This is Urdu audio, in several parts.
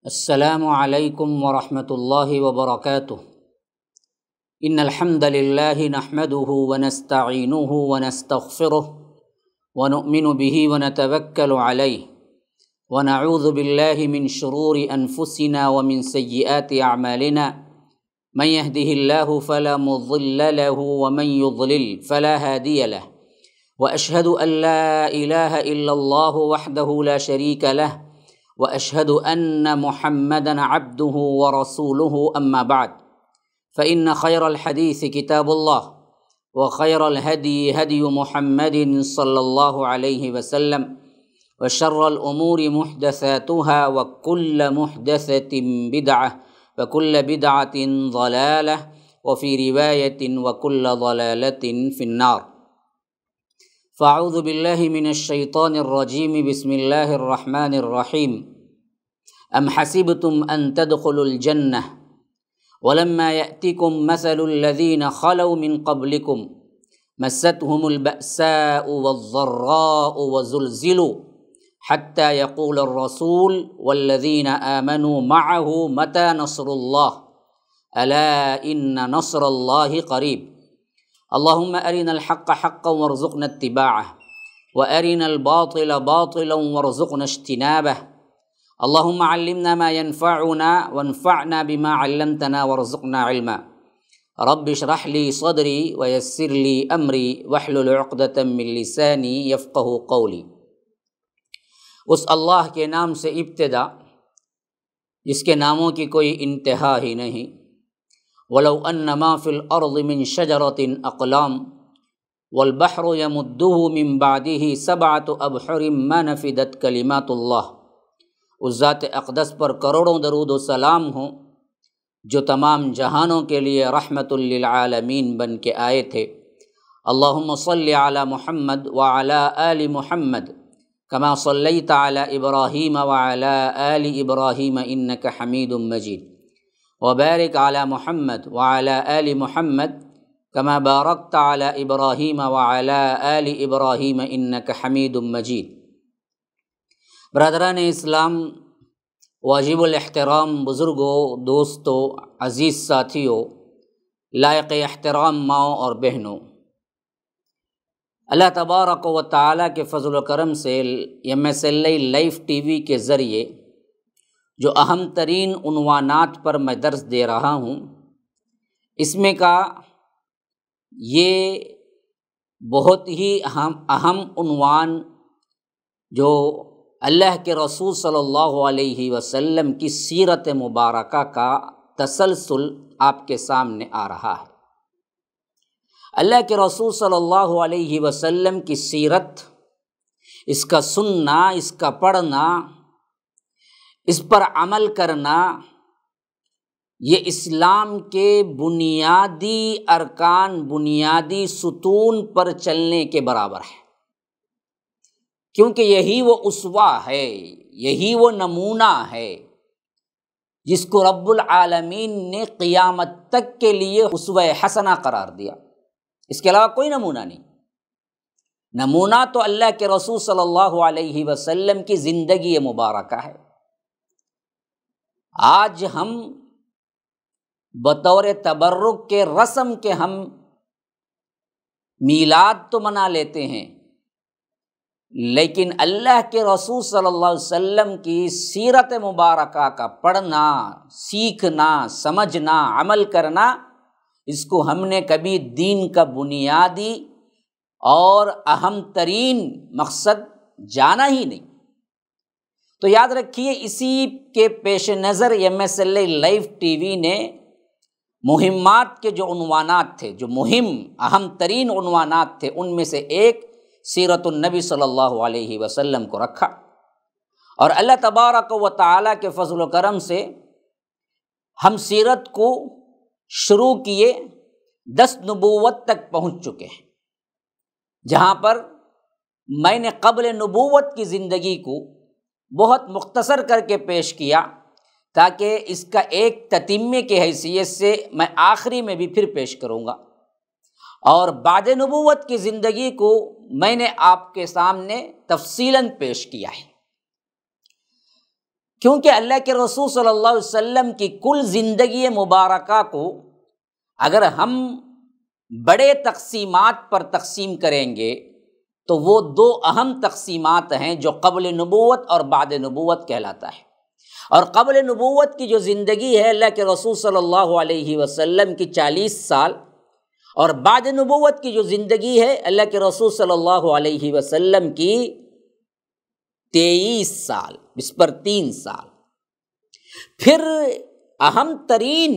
السلام علیکم ورحمۃ اللہ وبرکاتہ۔ ان الحمد للہ نحمده ونستعینه ونستغفره ونؤمن به ونتوکل علیہ ونعوذ باللہ من شرور انفسنا ومن سیئات اعمالنا من يهده الله فلا مضل له ومن يضلل فلا هادي له واشهد ان لا اله الا الله وحده لا شريك له واشهد ان محمدا عبده ورسوله اما بعد فان خير الحديث كتاب الله وخير الهدي هدي محمد صلى الله عليه وسلم وشر الامور محدثاتها وكل محدثة بدعة وكل بدعة ضلالة وفي رواية وكل ضلالة في النار۔ فاعوذ باللہ من الشیطان الرجیم، بسم اللہ الرحمن الرحیم۔ ام حسبتم ان تدخلوا الجنہ ولما یأتکم مثل الذین خلوا من قبلکم مستهم البأساء والضراء وزلزلوا حتى يقول الرسول والذین آمنوا معه متى نصر اللہ الا ان نصر اللہ قریب۔ اللهم أرنا الحق حقا وارزقنا اتباعه وأرنا الباطل باطلا وارزقنا اجتنابه۔ اللهم علمنا ما ينفعنا وانفعنا بما علمتنا وارزقنا علما۔ رب اشرح لي صدري ويسر لي أمري واحلل عقدة من لساني يفقهوا قولي۔ اس اللہ کے نام سے ابتدا جس کے ناموں کی کوئی انتہا ہی نہیں۔ وَلَوْ أَنَّ مَا فِي الْأَرْضِ مِنْ شَجَرَةٍ أَقْلَامٌ وَالْبَحْرُ يَمُدُّهُ مِنْ بَعْدِهِ سَبْعَةُ أَبْحُرٍ مَا نَفِدَتْ كَلِمَاتُ اللَّهِ۔ اس ذات اقدس پر کروڑوں درود و سلام ہوں جو تمام جہانوں کے لیے رحمت للعالمین بن کے آئے تھے۔ اللہم صلی علی محمد وعلی آل محمد کما صلیت علی ابراہیم وعلی آل ابراہیم انک حمید مجید، وبارک علی محمد وعلی آل محمد کما بارکت علی ابراہیم وعلی آل ابراہیم انک حمید مجید۔ برادران اسلام، واجب الاحترام بزرگوں، دوستوں، عزیز ساتھیوں، لائق احترام ماؤں اور بہنوں، اللہ تبارک و تعالیٰ کے فضل و کرم سے MSLI لائف ٹی وی کے ذریعے جو اہم ترین عنوانات پر میں درس دے رہا ہوں، اس میں کا یہ بہت ہی اہم عنوان جو اللہ کے رسول صلی اللہ علیہ وسلم کی سیرت مبارکہ کا تسلسل آپ کے سامنے آ رہا ہے۔ اللہ کے رسول صلی اللہ علیہ وسلم کی سیرت، اس کا سننا، اس کا پڑھنا، اس پر عمل کرنا، یہ اسلام کے بنیادی ارکان، بنیادی ستون پر چلنے کے برابر ہے، کیونکہ یہی وہ اسوہ ہے، یہی وہ نمونہ ہے جس کو رب العالمین نے قیامت تک کے لیے اسوہ حسنہ قرار دیا۔ اس کے علاوہ کوئی نمونہ نہیں۔ نمونہ تو اللہ کے رسول صلی اللہ علیہ وسلم کی زندگی مبارکہ ہے۔ آج ہم بطور تبرک کے رسم کے ہم میلاد تو منا لیتے ہیں، لیکن اللہ کے رسول صلی اللہ علیہ وسلم کی سیرت مبارکہ کا پڑھنا، سیکھنا، سمجھنا، عمل کرنا، اس کو ہم نے کبھی دین کا بنیادی اور اہم ترین مقصد جانا ہی نہیں۔ تو یاد رکھیے، اسی کے پیش نظر MSLI لائف ٹی وی نے مہمات کے جو عنوانات تھے، جو اہم ترین عنوانات تھے، ان میں سے ایک سیرت النبی صلی اللہ علیہ وسلم کو رکھا، اور اللہ تبارک و تعالیٰ کے فضل و کرم سے ہم سیرت کو شروع کیے 10 نبوت تک پہنچ چکے ہیں، جہاں پر میں نے قبل نبوت کی زندگی کو بہت مختصر کر کے پیش کیا، تاکہ اس کا ایک تتمے کی حیثیت سے میں آخری میں بھی پھر پیش کروں گا، اور بعد نبوت کی زندگی کو میں نے آپ کے سامنے تفصیلاً پیش کیا ہے۔ کیونکہ اللہ کے رسول صلی اللہ علیہ وسلم کی کل زندگی مبارکہ کو اگر ہم بڑے تقسیمات پر تقسیم کریں گے تو وہ دو اہم تقسیمات ہیں جو قبل نبوت اور بعد نبوت کہلاتا ہے۔ اور قبل نبوت کی جو زندگی ہے اللہ کے رسول صلی اللہ علیہ وسلم کی 40 سال، اور بعد نبوت کی جو زندگی ہے اللہ کے رسول صلی اللہ علیہ وسلم کی 23 سال، اس پر 3 سال۔ پھر اہم ترین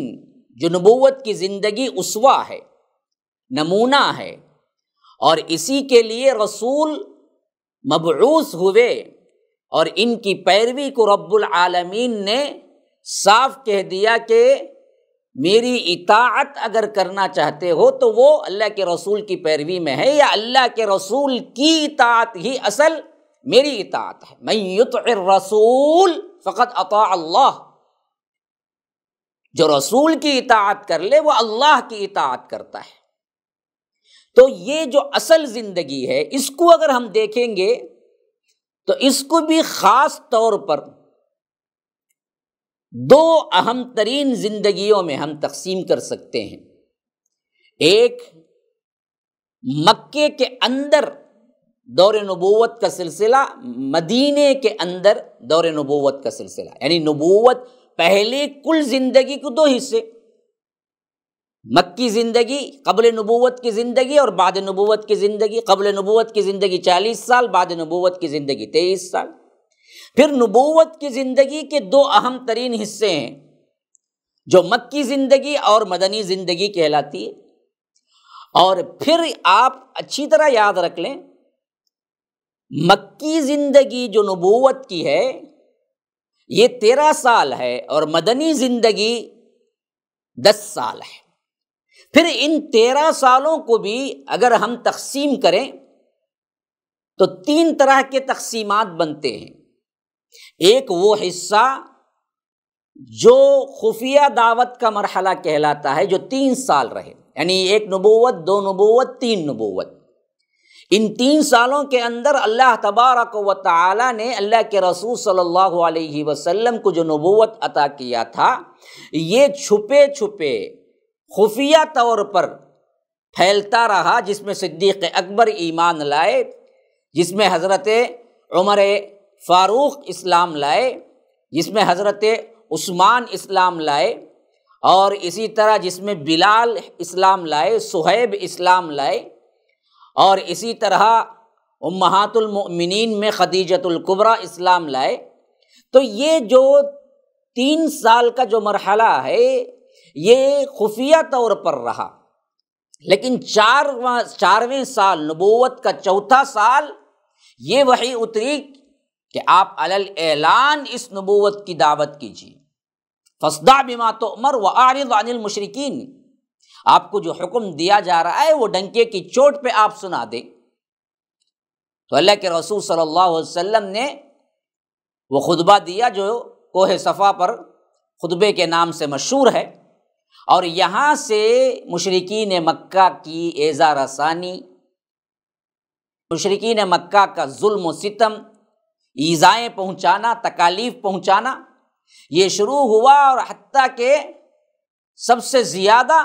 جو نبوت کی زندگی اسوہ ہے، نمونہ ہے، اور اسی کے لیے رسول مبعوث ہوئے، اور ان کی پیروی کو رب العالمین نے صاف کہہ دیا کہ میری اطاعت اگر کرنا چاہتے ہو تو وہ اللہ کے رسول کی پیروی میں ہے، یا اللہ کے رسول کی اطاعت ہی اصل میری اطاعت ہے۔ من یطع الرسول فقد اطاع اللہ، جو رسول کی اطاعت کر لے وہ اللہ کی اطاعت کرتا ہے۔ تو یہ جو اصل زندگی ہے اس کو اگر ہم دیکھیں گے تو اس کو بھی خاص طور پر دو اہم ترین زندگیوں میں ہم تقسیم کر سکتے ہیں۔ ایک مکے کے اندر دور نبوت کا سلسلہ، مدینے کے اندر دور نبوت کا سلسلہ، یعنی نبوت پہلے کل زندگی کو دو حصے، مکی زندگی، قبل نبوت کی زندگی اور بعد نبوت کی زندگی۔ قبل نبوت کی زندگی 40 سال، بعد نبوت کی زندگی 23 سال۔ پھر نبوت کی زندگی کے دو اہم ترین حصے ہیں جو مکی زندگی اور مدنی زندگی کہلاتی ہے۔ اور پھر آپ اچھی طرح یاد رکھ لیں، مکی زندگی جو نبوت کی ہے یہ 13 سال ہے، اور مدنی زندگی 10 سال ہے۔ پھر ان 13 سالوں کو بھی اگر ہم تقسیم کریں تو 3 طرح کے تقسیمات بنتے ہیں۔ ایک وہ حصہ جو خفیہ دعوت کا مرحلہ کہلاتا ہے، جو 3 سال رہے، یعنی 1 نبوت، 2 نبوت، 3 نبوت۔ ان 3 سالوں کے اندر اللہ تبارک و تعالی نے اللہ کے رسول صلی اللہ علیہ وسلم کو جو نبوت عطا کیا تھا، یہ چھپے چھپے خفیہ طور پر پھیلتا رہا، جس میں صدیق اکبر ایمان لائے، جس میں حضرت عمر فاروق اسلام لائے، جس میں حضرت عثمان اسلام لائے، اور اسی طرح جس میں بلال اسلام لائے، صہیب اسلام لائے، اور اسی طرح امہات المؤمنین میں خدیجۃ الکبریٰ اسلام لائے۔ تو یہ جو 3 سال کا جو مرحلہ ہے یہ خفیہ طور پر رہا، لیکن 4ویں سال نبوت کا 4تھا سال یہ وحی اتری کہ آپ علی الاعلان اس نبوت کی دعوت کیجیے، فاصدع بما تؤمر واعرض عن المشرکین، آپ کو جو حکم دیا جا رہا ہے وہ ڈنکے کی چوٹ پہ آپ سنا دیں۔ تو اللہ کے رسول صلی اللہ علیہ وسلم نے وہ خطبہ دیا جو کوہ صفا پر خطبے کے نام سے مشہور ہے، اور یہاں سے مشرکین مکہ کی ایذا رسانی، مشرکین مکہ کا ظلم و ستم، ایذائیں پہنچانا، تکالیف پہنچانا یہ شروع ہوا، اور حتیٰ کہ سب سے زیادہ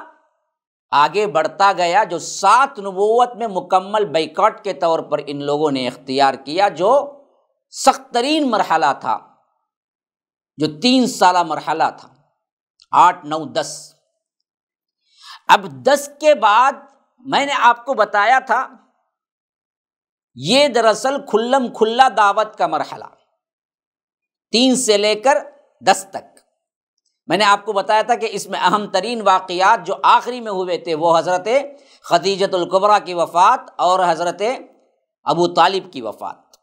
آگے بڑھتا گیا، جو 7 نبوت میں مکمل بیکاٹ کے طور پر ان لوگوں نے اختیار کیا، جو سخت ترین مرحلہ تھا، جو 3 سالہ مرحلہ تھا، 8، 9، 10۔ اب 10 کے بعد میں نے آپ کو بتایا تھا یہ دراصل کھلم کھلا دعوت کا مرحلہ، 3 سے لے کر 10 تک۔ میں نے آپ کو بتایا تھا کہ اس میں اہم ترین واقعات جو آخری میں ہوئے تھے وہ حضرت خدیجۃ الکبریٰ کی وفات اور حضرت ابو طالب کی وفات۔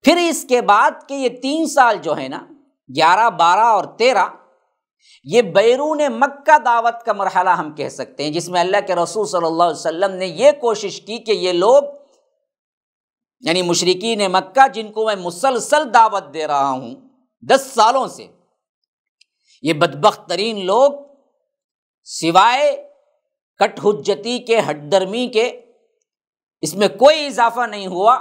پھر اس کے بعد کہ یہ 3 سال جو ہے نا، 11، 12 اور 13، یہ بیرون مکہ دعوت کا مرحلہ ہم کہہ سکتے ہیں، جس میں اللہ کے رسول صلی اللہ علیہ وسلم نے یہ کوشش کی کہ یہ لوگ، یعنی مشرکین مکہ جن کو میں مسلسل دعوت دے رہا ہوں 10 سالوں سے، یہ بدبخت ترین لوگ سوائے کٹ حجتی کے، ہٹ درمی کے، اس میں کوئی اضافہ نہیں ہوا،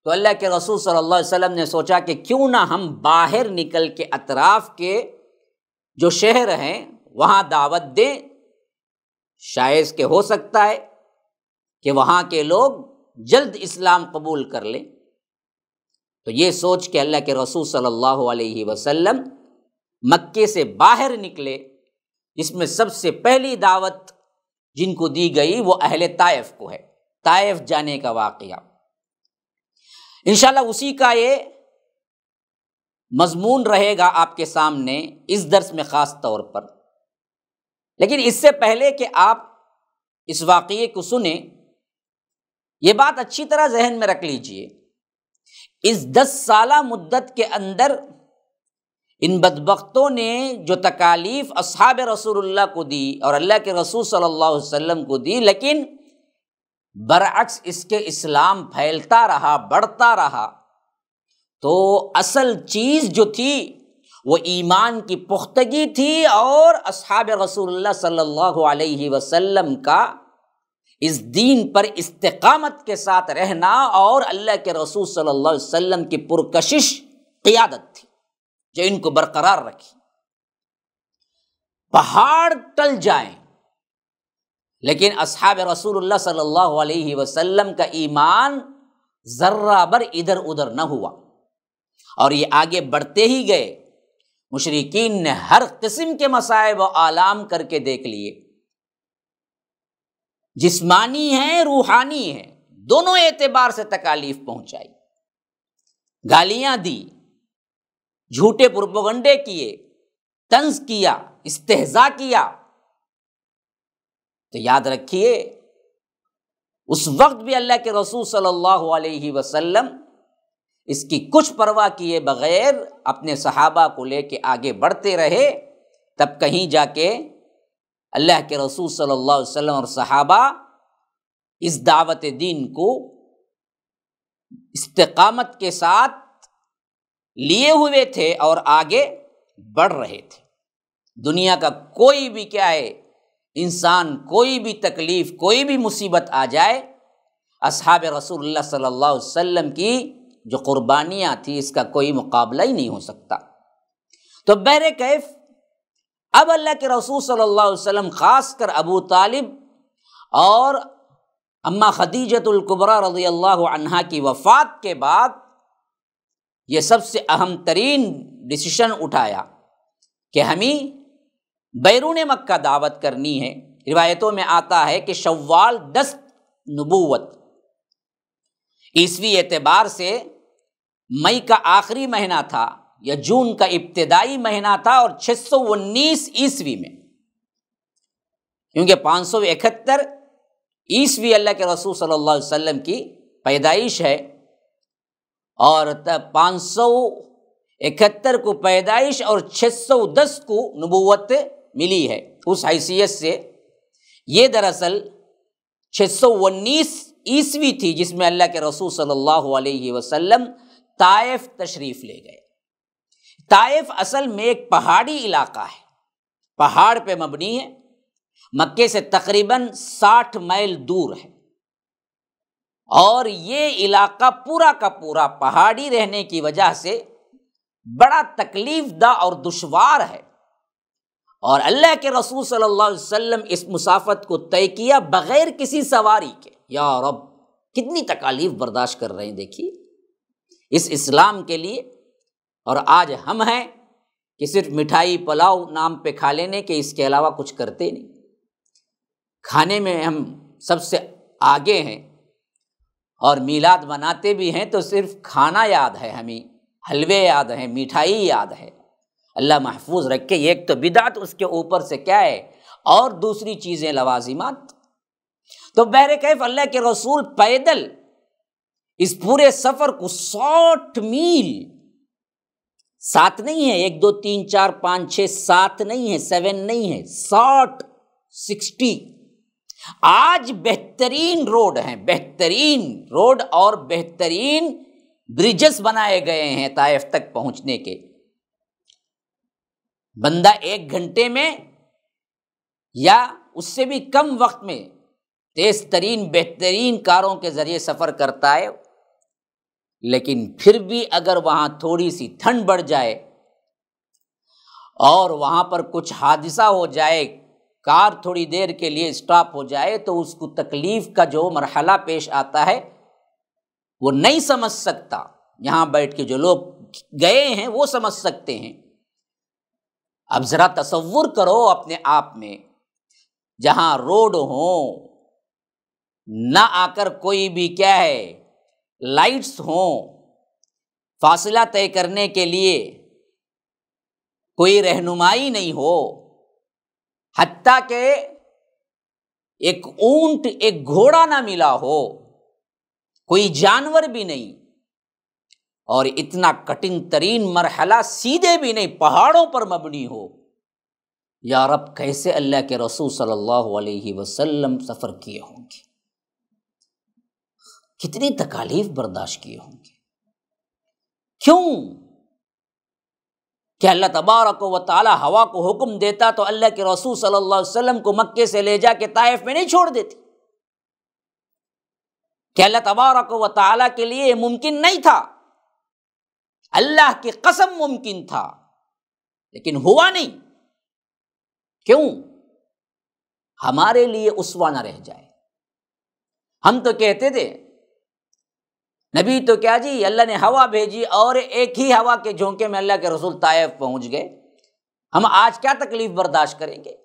تو اللہ کے رسول صلی اللہ علیہ وسلم نے سوچا کہ کیوں نہ ہم باہر نکل کے اطراف کے جو شہر ہیں وہاں دعوت دیں، شاید کہ ہو سکتا ہے کہ وہاں کے لوگ جلد اسلام قبول کر لیں۔ تو یہ سوچ کے اللہ کے رسول صلی اللہ علیہ وسلم مکے سے باہر نکلے، جس میں سب سے پہلی دعوت جن کو دی گئی وہ اہل طائف کو ہے، طائف جانے کا واقعہ۔ انشاءاللہ اسی کا یہ مضمون رہے گا آپ کے سامنے اس درس میں خاص طور پر۔ لیکن اس سے پہلے کہ آپ اس واقعے کو سنیں، یہ بات اچھی طرح ذہن میں رکھ لیجئے، اس 10 سالہ مدت کے اندر ان بدبختوں نے جو تکالیف اصحاب رسول اللہ کو دی اور اللہ کے رسول صلی اللہ علیہ وسلم کو دی، لیکن برعکس اس کے اسلام پھیلتا رہا، بڑھتا رہا۔ تو اصل چیز جو تھی وہ ایمان کی پختگی تھی اور اصحاب رسول اللہ صلی اللہ علیہ وسلم کا اس دین پر استقامت کے ساتھ رہنا اور اللہ کے رسول صلی اللہ علیہ وسلم کی پرکشش قیادت تھی جو ان کو برقرار رکھی۔ پہاڑ ٹل جائیں لیکن اصحاب رسول اللہ صلی اللہ علیہ وسلم کا ایمان ذرہ بر ادھر ادھر نہ ہوا، اور یہ آگے بڑھتے ہی گئے۔ مشرکین نے ہر قسم کے مصائب و آلام کر کے دیکھ لیے، جسمانی ہیں روحانی ہیں، دونوں اعتبار سے تکالیف پہنچائی، گالیاں دی، جھوٹے پروپیگنڈے کیے، طنز کیا، استہزاء کیا۔ تو یاد رکھیے اس وقت بھی اللہ کے رسول صلی اللہ علیہ وسلم اس کی کچھ پرواہ کیے بغیر اپنے صحابہ کو لے کے آگے بڑھتے رہے۔ تب کہیں جا کے اللہ کے رسول صلی اللہ علیہ وسلم اور صحابہ اس دعوت دین کو استقامت کے ساتھ لیے ہوئے تھے اور آگے بڑھ رہے تھے۔ دنیا کا کوئی بھی کیا ہے انسان، کوئی بھی تکلیف، کوئی بھی مصیبت آ جائے، اصحاب رسول اللہ صلی اللہ علیہ وسلم کی جو قربانیاں تھیں اس کا کوئی مقابلہ ہی نہیں ہو سکتا۔ تو بہرکیف اب اللہ کے رسول صلی اللہ علیہ وسلم، خاص کر ابو طالب اور اماں خدیجۃ الکبریٰ رضی اللہ عنہا کی وفات کے بعد یہ سب سے اہم ترین ڈیسیشن اٹھایا کہ ہمیں بیرون مکہ دعوت کرنی ہے۔ روایتوں میں آتا ہے کہ شوال 10 نبوت، عیسوی اعتبار سے مئی کا آخری مہینہ تھا یا جون کا ابتدائی مہینہ تھا، اور 619 عیسوی میں، کیونکہ 571 عیسوی اللہ کے رسول صلی اللہ علیہ وسلم کی پیدائش ہے، اور 571 کو پیدائش اور 610 کو نبوت ملی ہے۔ اس حیثیت سے یہ دراصل 619 عیسوی تھی جس میں اللہ کے رسول صلی اللہ علیہ وسلم طائف تشریف لے گئے۔ طائف اصل میں ایک پہاڑی علاقہ ہے، پہاڑ پہ مبنی ہے، مکے سے تقریباً 60 میل دور ہے، اور یہ علاقہ پورا کا پورا پہاڑی رہنے کی وجہ سے بڑا تکلیف دہ اور دشوار ہے، اور اللہ کے رسول صلی اللہ علیہ وسلم اس مسافت کو طے کیا بغیر کسی سواری کے۔ یا رب، کتنی تکالیف برداشت کر رہے ہیں دیکھیے اس اسلام کے لیے، اور آج ہم ہیں کہ صرف مٹھائی پلاؤ نام پہ کھا لینے کے، اس کے علاوہ کچھ کرتے نہیں۔ کھانے میں ہم سب سے آگے ہیں، اور میلاد مناتے بھی ہیں تو صرف کھانا یاد ہے، ہمیں حلوے یاد ہیں، مٹھائی یاد ہے۔ اللہ محفوظ رکھے، ایک تو بدعت، اس کے اوپر سے کیا ہے اور دوسری چیزیں لوازمات۔ تو بہرکیف اللہ کے رسول پیدل اس پورے سفر کو 60 میل، 7 نہیں ہے، 1 2 3 4 5 6 7 نہیں ہے، 7 نہیں ہے، 60 آج بہترین روڈ ہیں، بہترین روڈ اور بہترین برجز بنائے گئے ہیں طائف تک پہنچنے کے۔ بندہ 1 گھنٹے میں یا اس سے بھی کم وقت میں تیز ترین بہترین کاروں کے ذریعے سفر کرتا ہے۔ لیکن پھر بھی اگر وہاں تھوڑی سی ٹھنڈ بڑھ جائے اور وہاں پر کچھ حادثہ ہو جائے، کار تھوڑی دیر کے لیے اسٹاپ ہو جائے، تو اس کو تکلیف کا جو مرحلہ پیش آتا ہے وہ نہیں سمجھ سکتا۔ یہاں بیٹھ کے جو لوگ گئے ہیں وہ سمجھ سکتے ہیں۔ اب ذرا تصور کرو اپنے آپ میں، جہاں روڈ ہوں، نہ آ کر کوئی بھی کیا ہے لائٹس ہوں، فاصلہ طے کرنے کے لیے کوئی رہنمائی نہیں ہو، حتیٰ کہ ایک اونٹ ایک گھوڑا نہ ملا ہو، کوئی جانور بھی نہیں، اور اتنا کٹن ترین مرحلہ سیدھے بھی نہیں، پہاڑوں پر مبنی ہو، یا رب کیسے اللہ کے رسول صلی اللہ علیہ وسلم سفر کیے ہوں گے، کتنی تکالیف برداشت کیے ہوں گے۔ کیوں کہ اللہ تبارک و تعالی ہوا کو حکم دیتا تو اللہ کے رسول صلی اللہ علیہ وسلم کو مکے سے لے جا کے طائف میں نہیں چھوڑ دیتی، کہ اللہ تبارک و تعالی کے لیے یہ ممکن نہیں تھا، اللہ کی قسم ممکن تھا لیکن ہوا نہیں۔ کیوں؟ ہمارے لیے اسوہ نہ رہ جائے۔ ہم تو کہتے تھے نبی تو کیا جی، اللہ نے ہوا بھیجی اور ایک ہی ہوا کے جھونکے میں اللہ کے رسول طائف پہنچ گئے، ہم آج کیا تکلیف برداشت کریں گے؟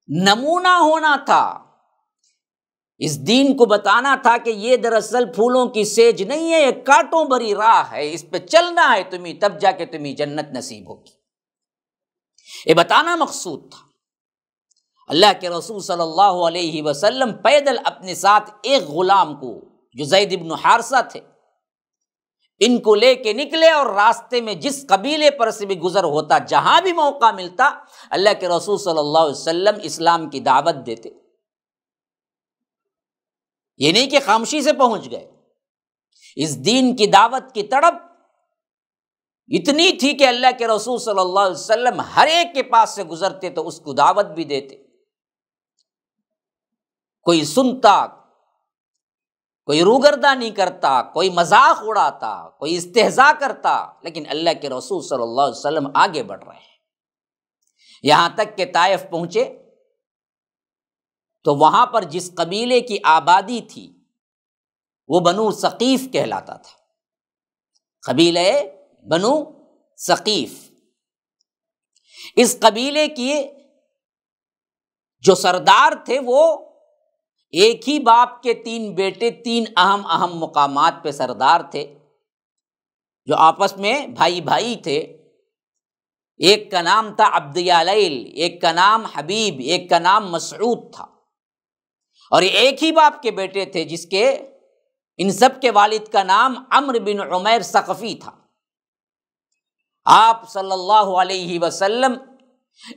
نمونہ ہونا تھا، اس دین کو بتانا تھا کہ یہ دراصل پھولوں کی سیج نہیں ہے، یہ کانٹوں بھری راہ ہے، اس پہ چلنا ہے تمہیں، تب جا کے تمہیں جنت نصیب ہوگی، یہ بتانا مقصود تھا۔ اللہ کے رسول صلی اللہ علیہ وسلم پیدل اپنے ساتھ ایک غلام کو جو زید بن حارثہ تھے، ان کو لے کے نکلے، اور راستے میں جس قبیلے پر سے بھی گزر ہوتا، جہاں بھی موقع ملتا، اللہ کے رسول صلی اللہ علیہ وسلم اسلام کی دعوت دیتے۔ یہ نہیں کہ خاموشی سے پہنچ گئے، اس دین کی دعوت کی تڑپ اتنی تھی کہ اللہ کے رسول صلی اللہ علیہ وسلم ہر ایک کے پاس سے گزرتے تو اس کو دعوت بھی دیتے، کوئی سنتا، کوئی روگردانی کرتا، کوئی مذاق اڑاتا، کوئی استہزاء کرتا، لیکن اللہ کے رسول صلی اللہ علیہ وسلم آگے بڑھ رہے ہیں۔ یہاں تک کہ طائف پہنچے تو وہاں پر جس قبیلے کی آبادی تھی وہ بنو ثقیف کہلاتا تھا، قبیلہ بنو ثقیف۔ اس قبیلے کی جو سردار تھے وہ ایک ہی باپ کے 3 بیٹے، 3 اہم مقامات پہ سردار تھے، جو آپس میں بھائی بھائی تھے۔ ایک کا نام تھا عبد یالیل، ایک کا نام حبیب، ایک کا نام مسعود تھا، اور ایک ہی باپ کے بیٹے تھے جس کے ان سب کے والد کا نام عمرو بن عمیر ثقفی تھا۔ آپ صلی اللہ علیہ وسلم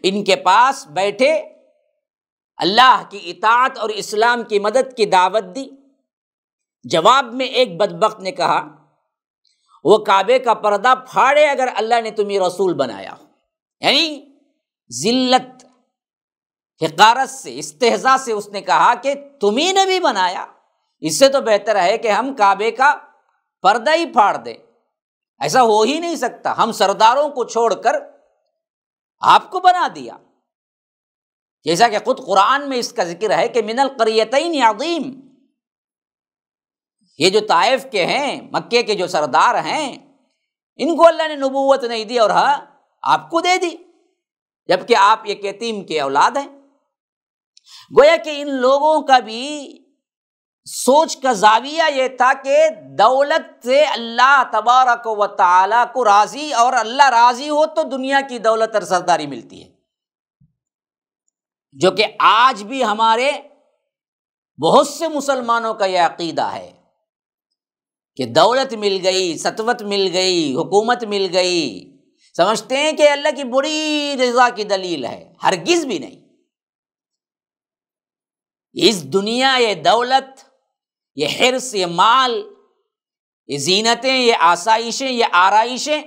ان کے پاس بیٹھے، اللہ کی اطاعت اور اسلام کی مدد کی دعوت دی۔ جواب میں ایک بدبخت نے کہا وہ کعبے کا پردہ پھاڑے اگر اللہ نے تمہیں رسول بنایا، یعنی ذلت، حقارت سے، استہزاء سے اس نے کہا کہ تمہیں نبی بنایا، اس سے تو بہتر ہے کہ ہم کعبے کا پردہ ہی پھاڑ دیں، ایسا ہو ہی نہیں سکتا، ہم سرداروں کو چھوڑ کر آپ کو بنا دیا۔ جیسا کہ خود قرآن میں اس کا ذکر ہے کہ من القریتین عظیم، یہ جو طائف کے ہیں، مکے کے جو سردار ہیں، ان کو اللہ نے نبوت نہیں دی اور ہاں آپ کو دے دی، جبکہ آپ ایک یتیم کے اولاد ہیں۔ گویا کہ ان لوگوں کا بھی سوچ کا زاویہ یہ تھا کہ دولت سے اللہ تبارک و تعالیٰ کو راضی، اور اللہ راضی ہو تو دنیا کی دولت اور سرداری ملتی ہے، جو کہ آج بھی ہمارے بہت سے مسلمانوں کا یہ عقیدہ ہے کہ دولت مل گئی، سطوت مل گئی، حکومت مل گئی، سمجھتے ہیں کہ اللہ کی بڑی رضا کی دلیل ہے، ہرگز بھی نہیں۔ اس دنیا، یہ دولت، یہ حرص، یہ مال، یہ زینتیں، یہ آسائشیں، یہ آرائشیں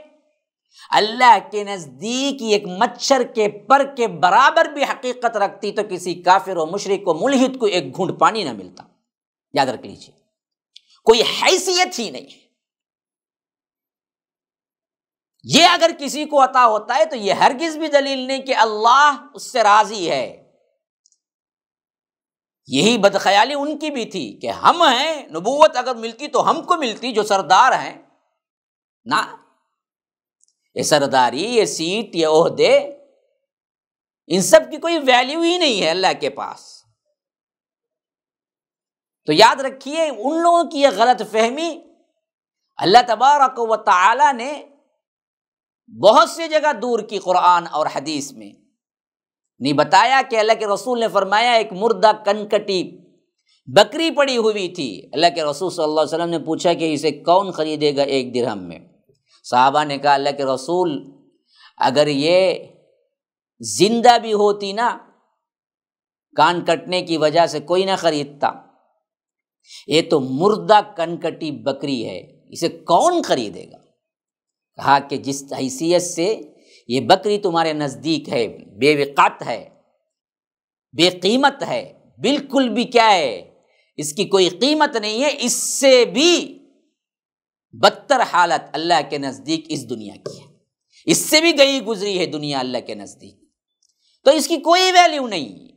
اللہ کے نزدیک ایک مچھر کے پر کے برابر بھی حقیقت رکھتی تو کسی کافر و مشرک و ملحد کو ایک گھونٹ پانی نہ ملتا، یاد رکھ لیجیے، کوئی حیثیت ہی نہیں ہے۔ یہ اگر کسی کو عطا ہوتا ہے تو یہ ہرگز بھی دلیل نہیں کہ اللہ اس سے راضی ہے۔ یہی بدخیالی ان کی بھی تھی کہ ہم ہیں، نبوت اگر ملتی تو ہم کو ملتی جو سردار ہیں، نہ، یہ سرداری، یہ سیٹ، یہ عہدے، ان سب کی کوئی ویلیو ہی نہیں ہے اللہ کے پاس۔ تو یاد رکھیے ان لوگوں کی یہ غلط فہمی اللہ تبارک و تعالی نے بہت سی جگہ دور کی قرآن اور حدیث میں۔ نہیں بتایا کہ اللہ کے رسول نے فرمایا ایک مردہ کنکٹی بکری پڑی ہوئی تھی، اللہ کے رسول صلی اللہ علیہ وسلم نے پوچھا کہ اسے کون خریدے گا 1 درہم میں؟ صحابہ نے کہا اللہ کے رسول اگر یہ زندہ بھی ہوتی نا، کان کٹنے کی وجہ سے کوئی نہ خریدتا، یہ تو مردہ کنکٹی بکری ہے، اسے کون خریدے گا؟ کہا کہ جس حیثیت سے یہ بکری تمہارے نزدیک ہے، بے وقت ہے، بے قیمت ہے، بالکل بھی کیا ہے، اس کی کوئی قیمت نہیں ہے، اس سے بھی بدتر حالت اللہ کے نزدیک اس دنیا کی ہے، اس سے بھی گئی گزری ہے دنیا اللہ کے نزدیک، تو اس کی کوئی ویلیو نہیں۔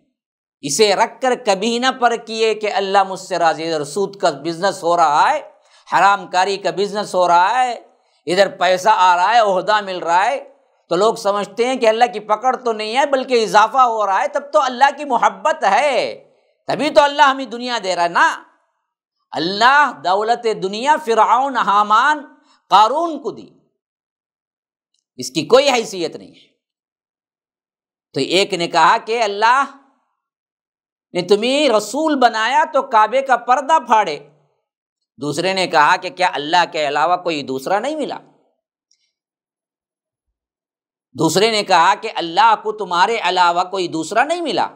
اسے رکھ کر کبھی نہ پرکھیے کہ اللہ مجھ سے راضی، ادھر سود کا بزنس ہو رہا ہے، حرام کاری کا بزنس ہو رہا ہے، ادھر پیسہ آ رہا ہے، عہدہ مل رہا ہے، تو لوگ سمجھتے ہیں کہ اللہ کی پکڑ تو نہیں ہے بلکہ اضافہ ہو رہا ہے، تب تو اللہ کی محبت ہے، تبھی تو اللہ ہمیں دنیا دے رہا ہے نا۔ اللہ دولت دنیا فرعون، حامان، قارون کو دی، اس کی کوئی حیثیت نہیں ہے۔ تو ایک نے کہا کہ اللہ نے تمہیں رسول بنایا تو کعبے کا پردہ پھاڑے، دوسرے نے کہا کہ کیا اللہ کے علاوہ کوئی دوسرا نہیں ملا؟ دوسرے نے کہا کہ اللہ کو تمہارے علاوہ کوئی دوسرا نہیں ملا،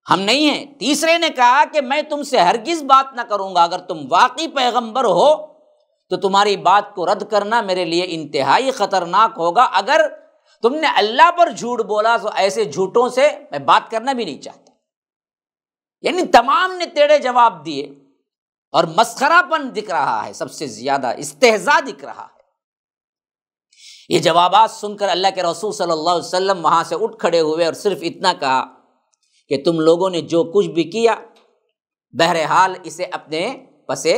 ہم نہیں ہیں۔ تیسرے نے کہا کہ میں تم سے ہرگز بات نہ کروں گا، اگر تم واقعی پیغمبر ہو تو تمہاری بات کو رد کرنا میرے لیے انتہائی خطرناک ہوگا، اگر تم نے اللہ پر جھوٹ بولا تو ایسے جھوٹوں سے میں بات کرنا بھی نہیں چاہتا۔ یعنی تمام نے ٹیڑے جواب دیے اور مسخرہ پن دکھ رہا ہے، سب سے زیادہ استہزاء دکھ رہا ہے۔ یہ جوابات سن کر اللہ کے رسول صلی اللہ علیہ وسلم وہاں سے اٹھ کھڑے ہوئے اور صرف اتنا کہا کہ تم لوگوں نے جو کچھ بھی کیا بہرحال اسے اپنے پسے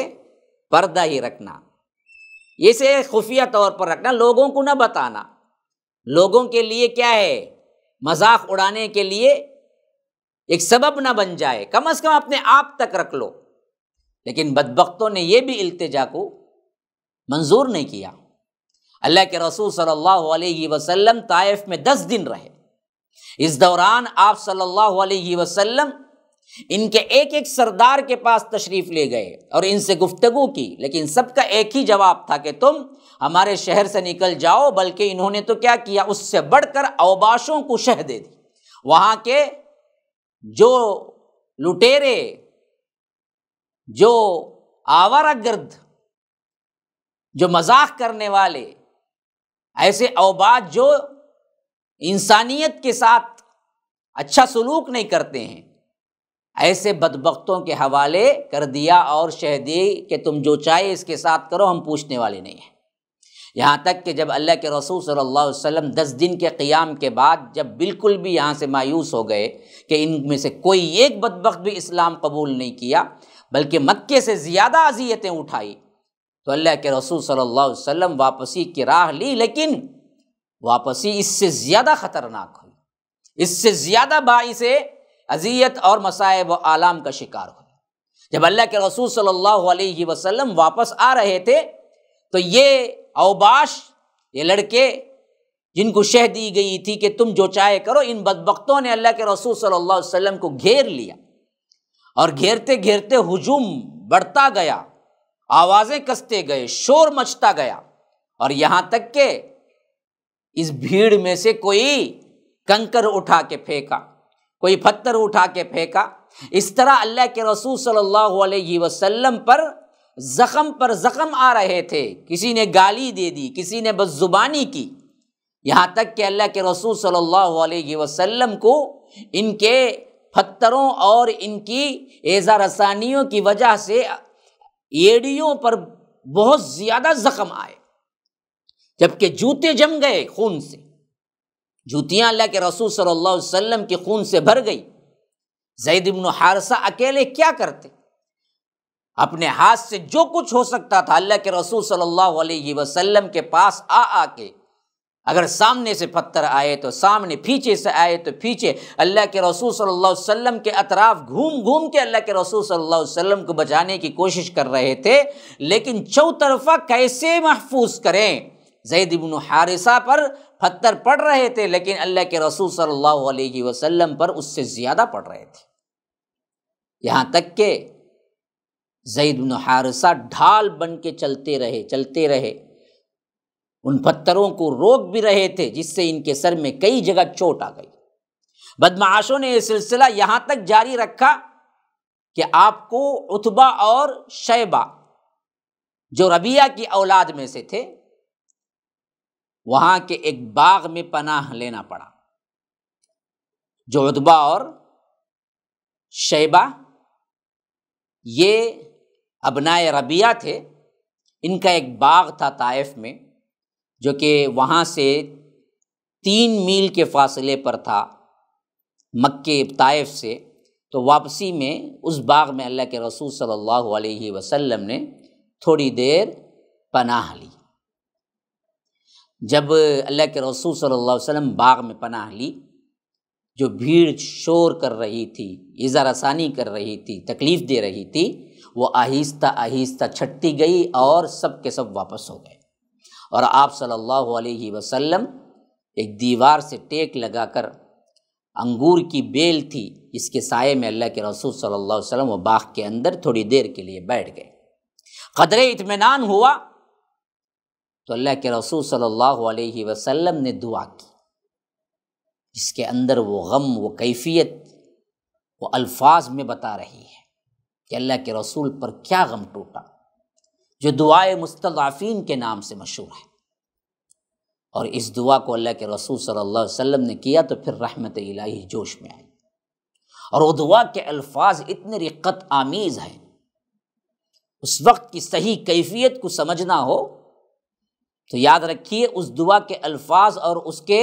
پردہ ہی رکھنا، اسے خفیہ طور پر رکھنا، لوگوں کو نہ بتانا، لوگوں کے لیے کیا ہے، مذاق اڑانے کے لیے ایک سبب نہ بن جائے، کم از کم اپنے آپ تک رکھ لو۔ لیکن بدبختوں نے یہ بھی التجا کو منظور نہیں کیا۔ اللہ کے رسول صلی اللہ علیہ وسلم طائف میں 10 دن رہے، اس دوران آپ صلی اللہ علیہ وسلم ان کے ایک ایک سردار کے پاس تشریف لے گئے اور ان سے گفتگو کی، لیکن سب کا ایک ہی جواب تھا کہ تم ہمارے شہر سے نکل جاؤ، بلکہ انہوں نے تو کیا کیا، اس سے بڑھ کر اوباشوں کو شہ دے دی۔ وہاں کے جو لٹیرے، جو آوارہ گرد، جو مذاق کرنے والے، ایسے اوباش جو انسانیت کے ساتھ اچھا سلوک نہیں کرتے ہیں، ایسے بدبختوں کے حوالے کر دیا اور شہ دی کہ تم جو چاہے اس کے ساتھ کرو، ہم پوچھنے والے نہیں ہیں۔ یہاں تک کہ جب اللہ کے رسول صلی اللہ علیہ وسلم 10 دن کے قیام کے بعد جب بالکل بھی یہاں سے مایوس ہو گئے کہ ان میں سے کوئی ایک بدبخت بھی اسلام قبول نہیں کیا بلکہ مکے سے زیادہ اذیتیں اٹھائی، تو اللہ کے رسول صلی اللہ علیہ وسلم واپسی کی راہ لی، لیکن واپسی اس سے زیادہ خطرناک ہوئی، اس سے زیادہ باعث اذیت اور مصائب و آلام کا شکار ہوئی۔ جب اللہ کے رسول صلی اللہ علیہ وسلم واپس آ رہے تھے تو یہ اوباش، یہ لڑکے جن کو شہ دی گئی تھی کہ تم جو چاہے کرو، ان بدبختوں نے اللہ کے رسول صلی اللہ علیہ وسلم کو گھیر لیا، اور گھیرتے گھیرتے ہجوم بڑھتا گیا، آوازیں کستے گئے، شور مچتا گیا، اور یہاں تک کہ اس بھیڑ میں سے کوئی کنکر اٹھا کے پھینکا، کوئی پتھر اٹھا کے پھینکا۔ اس طرح اللہ کے رسول صلی اللہ علیہ وسلم پر زخم آ رہے تھے، کسی نے گالی دے دی، کسی نے بد زبانی کی، یہاں تک کہ اللہ کے رسول صلی اللہ علیہ وسلم کو ان کے پتھروں اور ان کی ایذا رسانیوں کی وجہ سے ایڑیوں پر بہت زیادہ زخم آئے۔ جبکہ جوتے جم گئے خون سے، جوتیاں اللہ کے رسول صلی اللہ علیہ وسلم کے خون سے بھر گئی۔ زید بن حارثہ اکیلے کیا کرتے؟ اپنے ہاتھ سے جو کچھ ہو سکتا تھا اللہ کے رسول صلی اللہ علیہ وسلم کے پاس آ کے، اگر سامنے سے پتھر آئے تو سامنے، پیچھے سے آئے تو پیچھے، اللہ کے رسول صلی اللہ علیہ وسلم کے اطراف گھوم گھوم کے اللہ کے رسول صلی اللہ علیہ وسلم کو بچانے کی کوشش کر رہے تھے، لیکن چوطرفہ کیسے محفوظ کریں۔ زید بن حارثہ پر پتھر پڑ رہے تھے، لیکن اللہ کے رسول صلی اللہ علیہ وسلم پر اس سے زیادہ پڑ رہے تھے، یہاں تک کہ زید بن حارثہ ڈھال بن کے چلتے رہے، ان پتھروں کو روک بھی رہے تھے، جس سے ان کے سر میں کئی جگہ چوٹ آ گئی۔ بدمعاشوں نے یہ سلسلہ یہاں تک جاری رکھا کہ آپ کو عتبہ اور شیبہ جو ربیعہ کی اولاد میں سے تھے، وہاں کے ایک باغ میں پناہ لینا پڑا۔ جو عتبہ اور شیبہ یہ ابنائے ربیعہ تھے، ان کا ایک باغ تھا طائف میں، جو کہ وہاں سے 3 میل کے فاصلے پر تھا مکے طائف سے۔ تو واپسی میں اس باغ میں اللہ کے رسول صلی اللہ علیہ وسلم نے تھوڑی دیر پناہ لی۔ جب اللہ کے رسول صلی اللہ علیہ وسلم باغ میں پناہ لی، جو بھیڑ شور کر رہی تھی، ایذا رسانی کر رہی تھی، تکلیف دے رہی تھی، وہ آہستہ آہستہ چھٹتی گئی اور سب کے سب واپس ہو گئے۔ اور آپ صلی اللہ علیہ وسلم ایک دیوار سے ٹیک لگا کر، انگور کی بیل تھی اس کے سائے میں اللہ کے رسول صلی اللہ علیہ وسلم وہ باغ کے اندر تھوڑی دیر کے لیے بیٹھ گئے۔ قدرے اطمینان ہوا تو اللہ کے رسول صلی اللہ علیہ وسلم نے دعا کی، جس کے اندر وہ غم، وہ کیفیت، وہ الفاظ میں بتا رہی ہے کہ اللہ کے رسول پر کیا غم ٹوٹا، جو دعائے مستضعفین کے نام سے مشہور ہے۔ اور اس دعا کو اللہ کے رسول صلی اللہ علیہ وسلم نے کیا تو پھر رحمت الہی جوش میں آئی، اور وہ دعا کے الفاظ اتنے رقت آمیز ہیں۔ اس وقت کی صحیح کیفیت کو سمجھنا ہو تو یاد رکھیے اس دعا کے الفاظ اور اس کے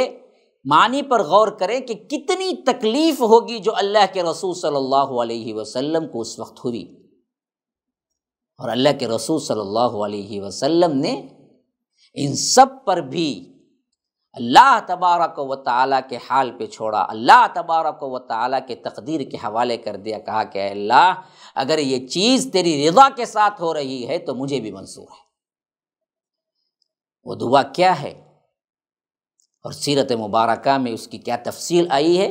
معنی پر غور کریں کہ کتنی تکلیف ہوگی جو اللہ کے رسول صلی اللہ علیہ وسلم کو اس وقت ہوئی، اور اللہ کے رسول صلی اللہ علیہ وسلم نے ان سب پر بھی اللہ تبارک و تعالیٰ کے حال پہ چھوڑا، اللہ تبارک و تعالیٰ کے تقدیر کے حوالے کر دیا، کہا کہ اے اللہ اگر یہ چیز تیری رضا کے ساتھ ہو رہی ہے تو مجھے بھی منظور ہے۔ وہ دعا کیا ہے اور سیرت مبارکہ میں اس کی کیا تفصیل آئی ہے،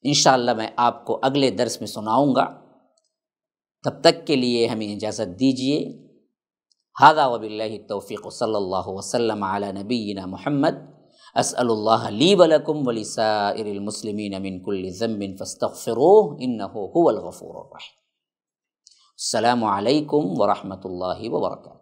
انشاءاللہ میں آپ کو اگلے درس میں سناؤں گا۔ تب تک کے لیے ہمیں اجازت دیجیے۔ ھذا وباللہ التوفیق، صلی اللہ وسلم علی نبینا محمد۔ اسأل اللہ لی ولکم ولسائر المسلمین من کل ذنب فاستغفروہ انہ هو الغفور الرحیم۔ السلام علیکم ورحمۃ اللہ وبرکاتہ۔